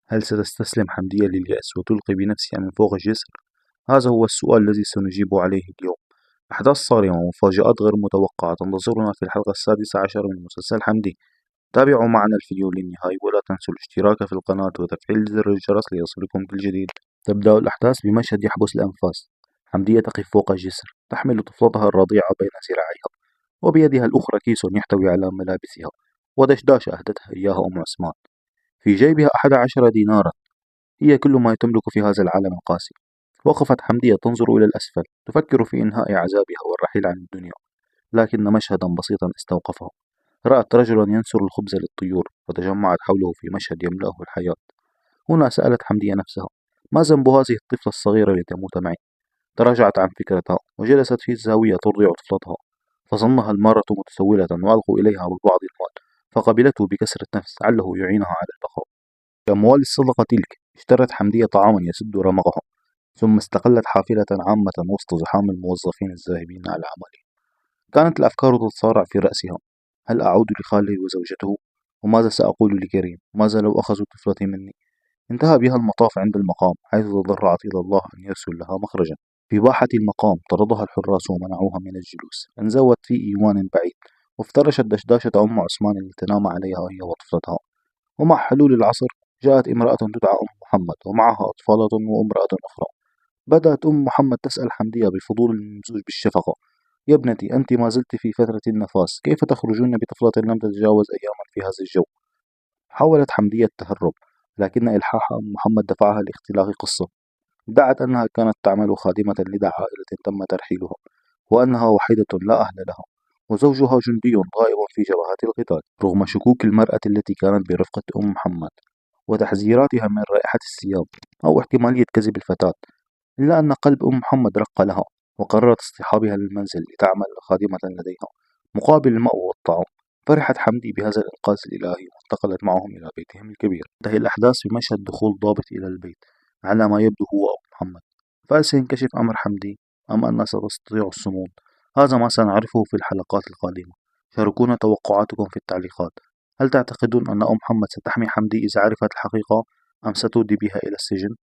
هل ستستسلم حمدية لليأس وتلقي بنفسها من فوق الجسر؟ هذا هو السؤال الذي سنجيب عليه اليوم. أحداث صارمة ومفاجآت غير متوقعة تنتظرنا في الحلقة السادسة عشر من مسلسل حمدي. تابعوا معنا الفيديو للنهاية ولا تنسوا الاشتراك في القناة وتفعيل زر الجرس ليصلكم كل جديد. تبدأ الأحداث بمشهد يحبس الأنفاس. حمدية تقف فوق الجسر تحمل طفلتها الرضيعة بين ذراعيها، وبيدها الأخرى كيس يحتوي على ملابسها ودشداشة أهدتها إياها أم عثمان. في جيبها 11 دينارا، هي كل ما تملك في هذا العالم القاسي. وقفت حمدية تنظر إلى الأسفل تفكر في إنهاء عذابها والرحيل عن الدنيا، لكن مشهدا بسيطا استوقفها. رأت رجلا ينسر الخبز للطيور وتجمعت حوله في مشهد يملأه الحياة. هنا سألت حمدية نفسها: ما ذنب هذه الطفلة الصغيرة لتموت معي؟ تراجعت عن فكرتها وجلست في الزاوية ترضع طفلتها، فظنها المارة متسولة وألقوا إليها ببعض المال، فقبلته بكسرة نفس لعله يعينها على البقاء. بأموال الصدقة تلك اشترت حمدية طعاما يسد رمقها، ثم استقلت حافلة عامة وسط زحام الموظفين الذاهبين على عملهم. كانت الأفكار تتصارع في رأسها: هل أعود لخالد وزوجته؟ وماذا سأقول لكريم؟ ماذا لو أخذوا طفلتي مني؟ انتهى بها المطاف عند المقام، حيث تضرعت إلى الله أن يرسل لها مخرجا. في باحة المقام طردها الحراس ومنعوها من الجلوس، انزوت في إيوان بعيد وافترشت دشداشة أم عثمان لتنام عليها هي وطفلتها. ومع حلول العصر جاءت امرأة تدعى أم محمد ومعها أطفال وامرأة أخرى. بدأت أم محمد تسأل حمدية بفضول ممزوج بالشفقة: يا ابنتي، أنت ما زلت في فترة النفاس، كيف تخرجين بطفلة لم تتجاوز أياما في هذا الجو؟ حاولت حمدية التهرب، لكن إلحاح أم محمد دفعها لاختلاق قصة. ادعت أنها كانت تعمل خادمة لدى عائلة تم ترحيلها، وأنها وحيدة لا أهل لها، وزوجها جندي غائب في جبهات القتال. رغم شكوك المرأة التي كانت برفقة أم محمد وتحذيراتها من رائحة الثياب أو احتمالية كذب الفتاة، إلا أن قلب أم محمد رق لها، وقررت اصطحابها للمنزل لتعمل خادمة لديها مقابل المأوى والطعام. فرحت حمدي بهذا الإنقاذ الإلهي وانتقلت معهم إلى بيتهم الكبير. تنتهي الأحداث بمشهد دخول ضابط إلى البيت على ما يبدو هو أبو محمد. فهل سينكشف أمر حمدي أم أنها ستستطيع الصمود؟ هذا ما سنعرفه في الحلقات القادمة. شاركونا توقعاتكم في التعليقات. هل تعتقدون أن أم محمد ستحمي حمدي إذا عرفت الحقيقة، أم ستودي بها إلى السجن؟